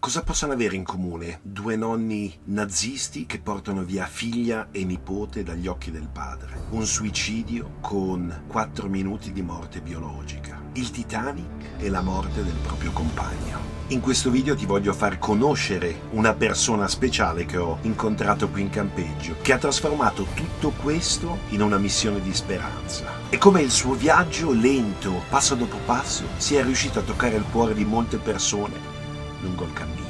Cosa possono avere in comune due nonni nazisti che portano via figlia e nipote dagli occhi del padre? Un suicidio con 4 minuti di morte biologica. Il Titanic e la morte del proprio compagno. In questo video ti voglio far conoscere una persona speciale che ho incontrato qui in campeggio, che ha trasformato tutto questo in una missione di speranza. E come il suo viaggio lento, passo dopo passo, sia riuscito a toccare il cuore di molte persone lungo il cammino.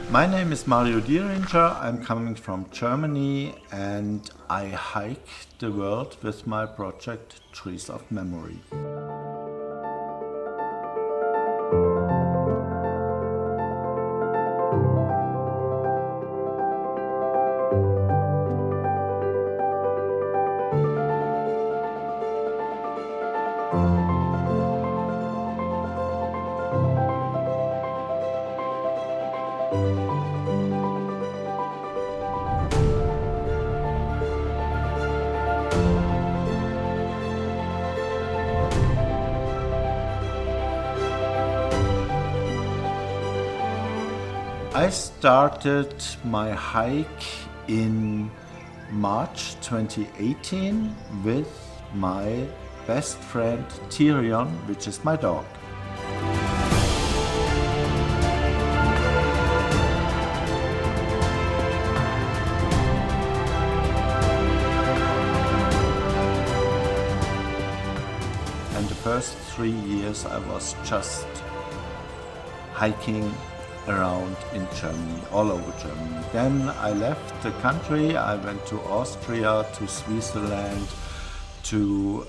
My name is Mario Dieringer. I'm coming from Germany and I hike the world with my project Trees of Memory. I started my hike in March 2018 with my best friend Tyrion, which is my dog. And the first 3 years I was just hiking around in Germany, all over Germany. Then I left the country, I went to Austria, to Switzerland, to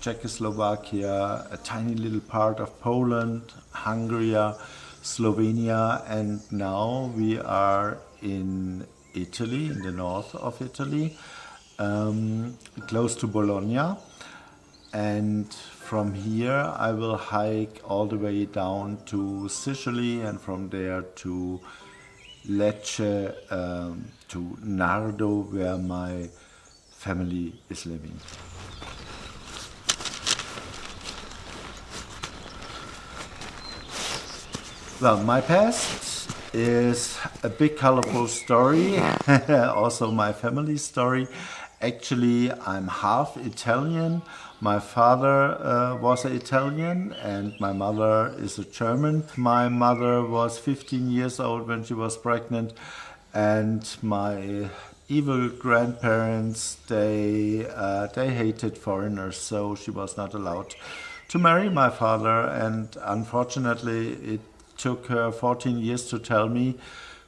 Czechoslovakia, a tiny little part of Poland, Hungary, Slovenia, and now we are in Italy, in the north of Italy, close to Bologna. And from here I will hike all the way down to Sicily and from there to Lecce, to Nardo, where my family is living. Well, my past is a big colorful story, also my family story. Actually, I'm half Italian. My father was an Italian and my mother is a German. My mother was 15 years old when she was pregnant, and my evil grandparents, they hated foreigners, so she was not allowed to marry my father, and unfortunately it took her 14 years to tell me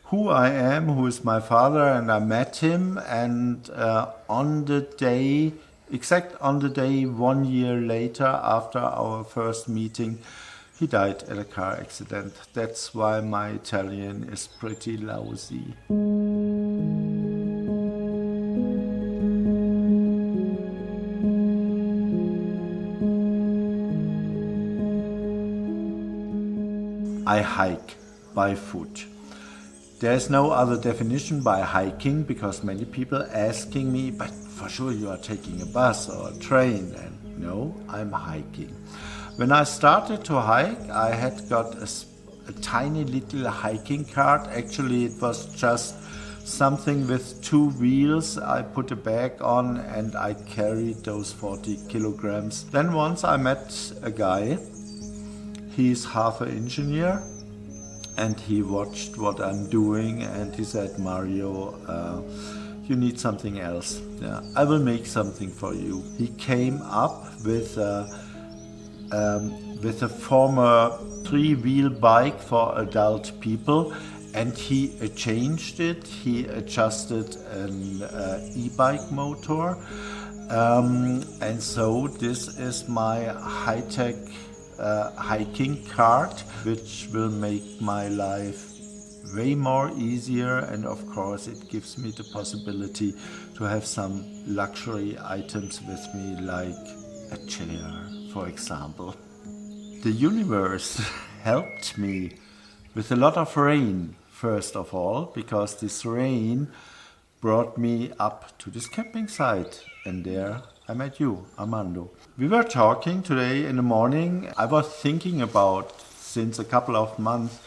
who I am, who is my father, and I met him, and on the day 1 year later, after our first meeting, he died at a car accident. That's why my Italian is pretty lousy. I hike by foot. There's no other definition by hiking, because many people asking me, but for sure you are taking a bus or a train, and no, I'm hiking. When I started to hike, I had got a tiny little hiking cart. Actually, it was just something with 2 wheels. I put a bag on and I carried those 40 kilograms. Then once I met a guy, he's half an engineer, and he watched what I'm doing and he said, Mario, you need something else. Yeah, I will make something for you. He came up with a former 3-wheel bike for adult people, and he changed it. He adjusted an e-bike motor, and so this is my high-tech hiking cart, which will make my life way more easier, and of course it gives me the possibility to have some luxury items with me, like a chair, for example. the universe helped me with a lot of rain, first of all, because this rain brought me up to this camping site, and there I met you, Armando. We were talking today in the morning. I was thinking about, since a couple of months,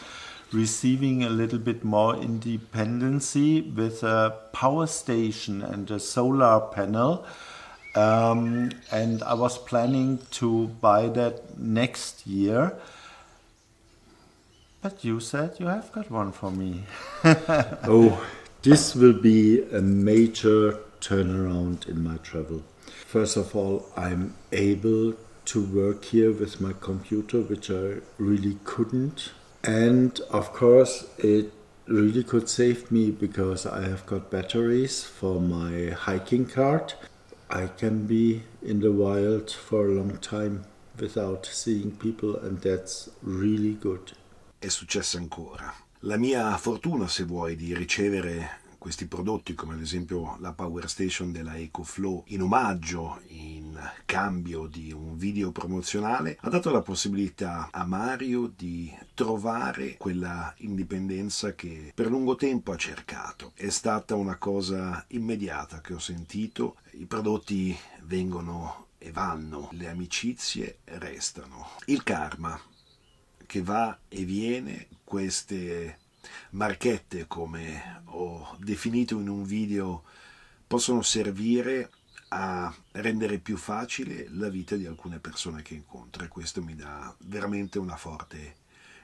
receiving a little bit more independency with a power station and a solar panel. And I was planning to buy that next year. But you said you have got one for me. Oh, this will be a major turnaround in my travel. First of all, I'm able to work here with my computer, which I really couldn't. And of course, it really could save me because I have got batteries for my hiking cart. I can be in the wild for a long time without seeing people, and that's really good. È successo ancora. La mia fortuna, se vuoi, di ricevere questi prodotti, come ad esempio la Power Station della EcoFlow, in omaggio, in cambio di un video promozionale, ha dato la possibilità a Mario di trovare quella indipendenza che per lungo tempo ha cercato. È stata una cosa immediata che ho sentito. I prodotti vengono e vanno, le amicizie restano. Il karma che va e viene, queste marchette, come ho definito in un video, possono servire a rendere più facile la vita di alcune persone che incontro, e questo mi dà veramente una forte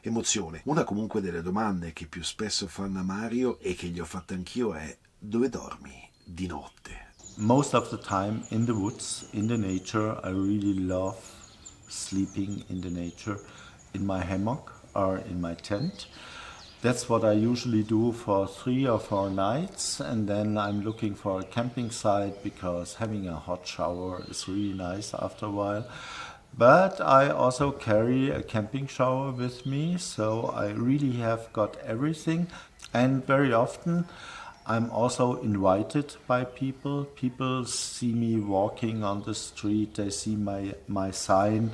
emozione. Una comunque delle domande che più spesso fanno a Mario e che gli ho fatto anch'io è: dove dormi di notte? Most of the time in the woods, in the nature. I really love sleeping in the nature, in my hammock or in my tent. That's what I usually do for 3 or 4 nights, and then I'm looking for a camping site because having a hot shower is really nice after a while. But I also carry a camping shower with me, so I really have got everything. And very often I'm also invited by people. People see me walking on the street, they see my sign.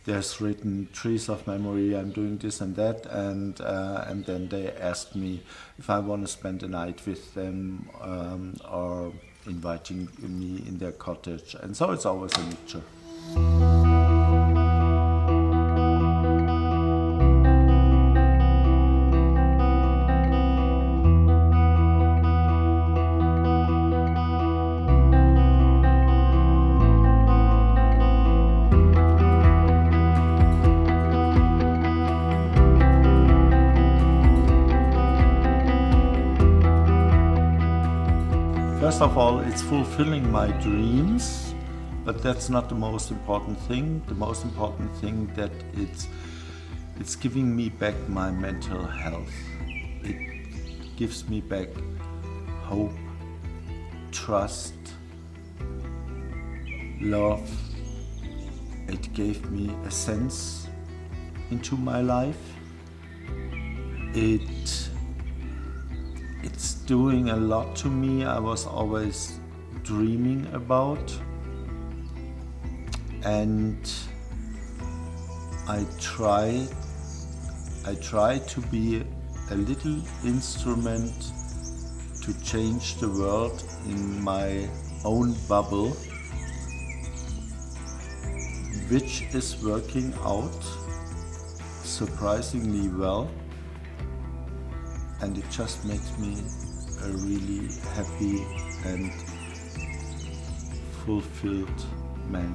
There's written trees of memory, I'm doing this and that, and then they ask me if I want to spend the night with them or inviting me in their cottage. And so it's always a mixture. First of all, it's fulfilling my dreams, but that's not the most important thing. The most important thing that it's giving me back my mental health. It gives me back hope, trust, love. It gave me a sense into my life. It's doing a lot to me. I was always dreaming about, and I try to be a little instrument to change the world in my own bubble, which is working out surprisingly well. And it just makes me a really happy and fulfilled man.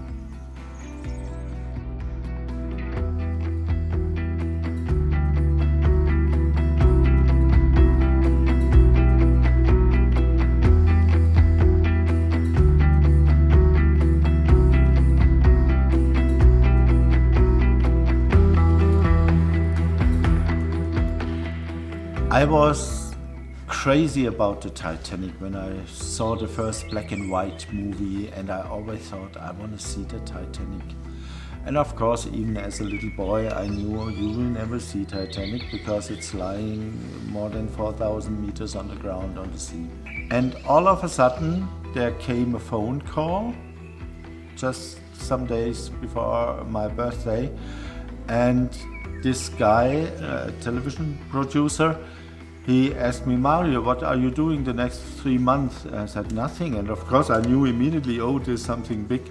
I was crazy about the Titanic when I saw the first black and white movie, and I always thought I want to see the Titanic. And of course, even as a little boy, I knew you will never see Titanic because it's lying more than 4,000 meters on the ground on the sea. And all of a sudden, there came a phone call just some days before my birthday, And this guy, television producer, he asked me, Mario, what are you doing the next 3 months? I said, nothing. And of course I knew immediately, oh, there's something big.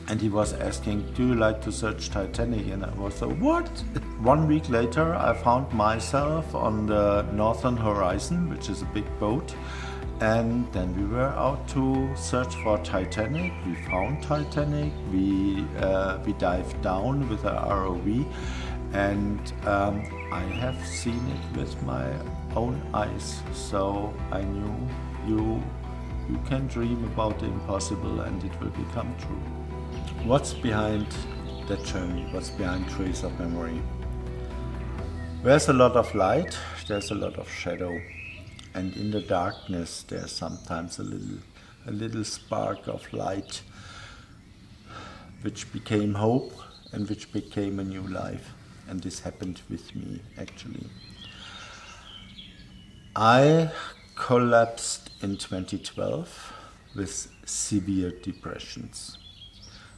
And he was asking, do you like to search Titanic? And I was like, what? 1 week later, I found myself on the northern horizon, which is a big boat. And then we were out to search for Titanic. We found Titanic. We dived down with a ROV. And I have seen it with my own eyes. So I knew you can dream about the impossible and it will become true. What's behind that journey? What's behind Trees of Memory? There's a lot of light, there's a lot of shadow, and in the darkness there's sometimes a little spark of light, which became hope and which became a new life. And this happened with me, actually. I collapsed in 2012 with severe depressions.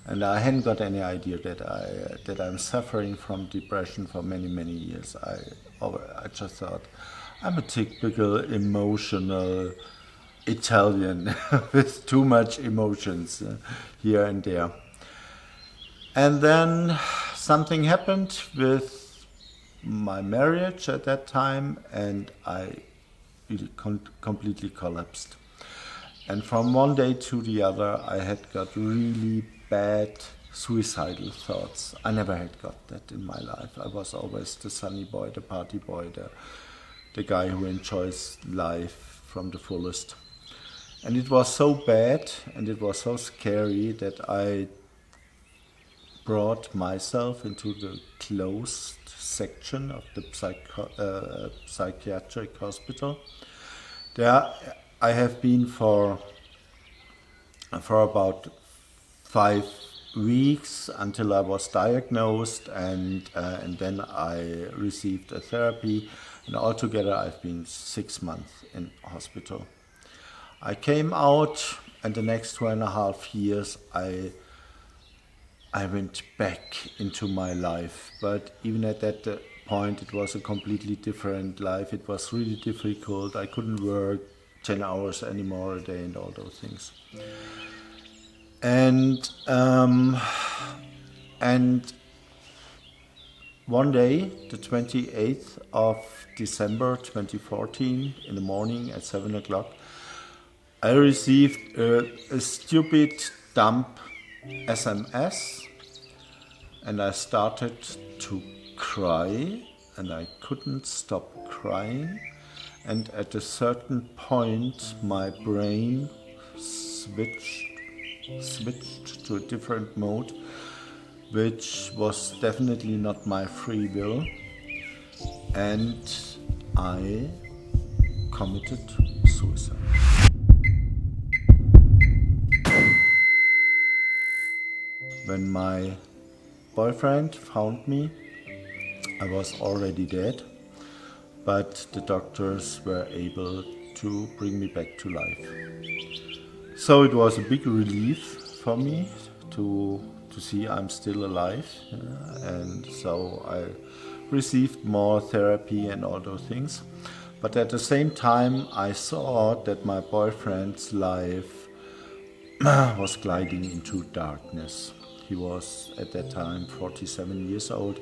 And I hadn't got any idea that I'm suffering from depression for many, many years. I just thought, I'm a typical emotional Italian with too much emotions here and there. And then something happened with my marriage at that time, and I really completely collapsed. And from one day to the other, I had got really bad suicidal thoughts. I never had got that in my life. I was always the sunny boy, the party boy, the guy who enjoys life from the fullest. And it was so bad and it was so scary that I brought myself into the closed section of the psychiatric hospital. There I have been for about 5 weeks until I was diagnosed, and then I received a therapy, and altogether I've been 6 months in hospital. I came out, and the next 2.5 years I went back into my life, but even at that point it was a completely different life. It was really difficult. I couldn't work 10 hours anymore a day and all those things. And one day, the 28th of December 2014, in the morning at 7 o'clock, I received a stupid, dumb SMS, and I started to cry, and I couldn't stop crying. And at a certain point, my brain switched to a different mode, which was definitely not my free will, and I committed suicide. When my boyfriend found me, I was already dead, but the doctors were able to bring me back to life. So it was a big relief for me to see I'm still alive, and so I received more therapy and all those things. But at the same time, I saw that my boyfriend's life was gliding into darkness. He was at that time 47 years old.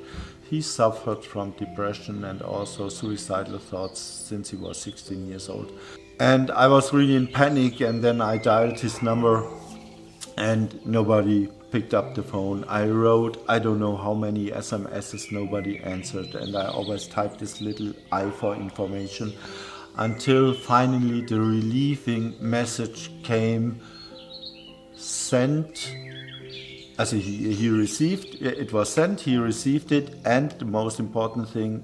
He suffered from depression and also suicidal thoughts since he was 16 years old. And I was really in panic, and then I dialed his number and nobody picked up the phone. I wrote, I don't know how many SMSs, nobody answered, and I always typed this little I for information until finally the relieving message came, sent. As he received, it was sent, he received it, and the most important thing,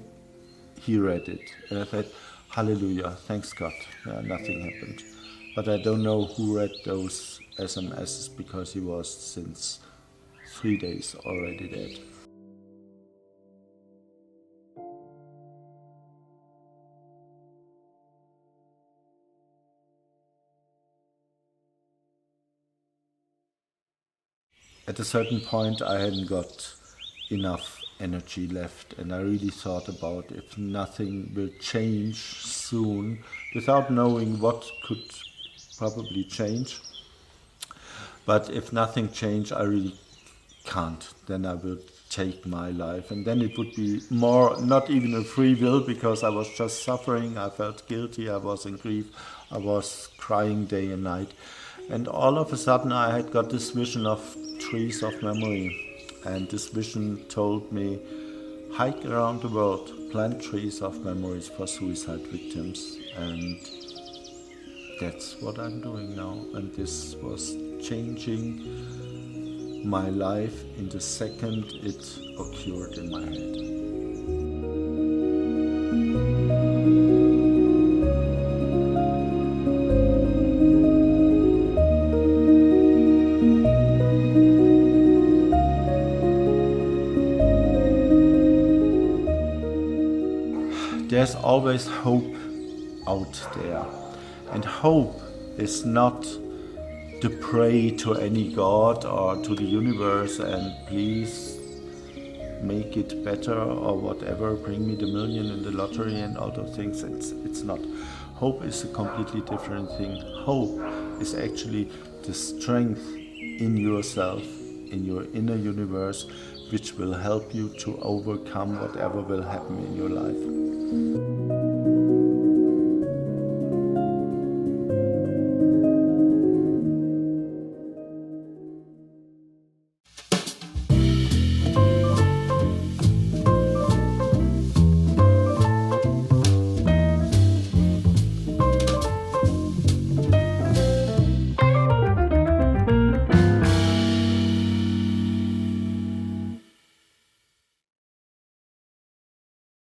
he read it. And I said, hallelujah, thanks God, nothing happened. But I don't know who read those SMSs because he was since 3 days already dead. At a certain point I hadn't got enough energy left, and I really thought about if nothing will change soon, without knowing what could probably change. But if nothing change, I really can't. Then I will take my life, and then it would be more, not even a free will, because I was just suffering. I felt guilty, I was in grief, I was crying day and night. And all of a sudden I had got this vision of trees of memory, and this vision told me, hike around the world, plant trees of memories for suicide victims. And that's what I'm doing now, and this was changing my life in the second it occurred in my head. There's always hope out there, and hope is not to pray to any god or to the universe and please make it better or whatever, bring me the million in the lottery and all those things. It's not. Hope is a completely different thing. Hope is actually the strength in yourself, in your inner universe, which will help you to overcome whatever will happen in your life.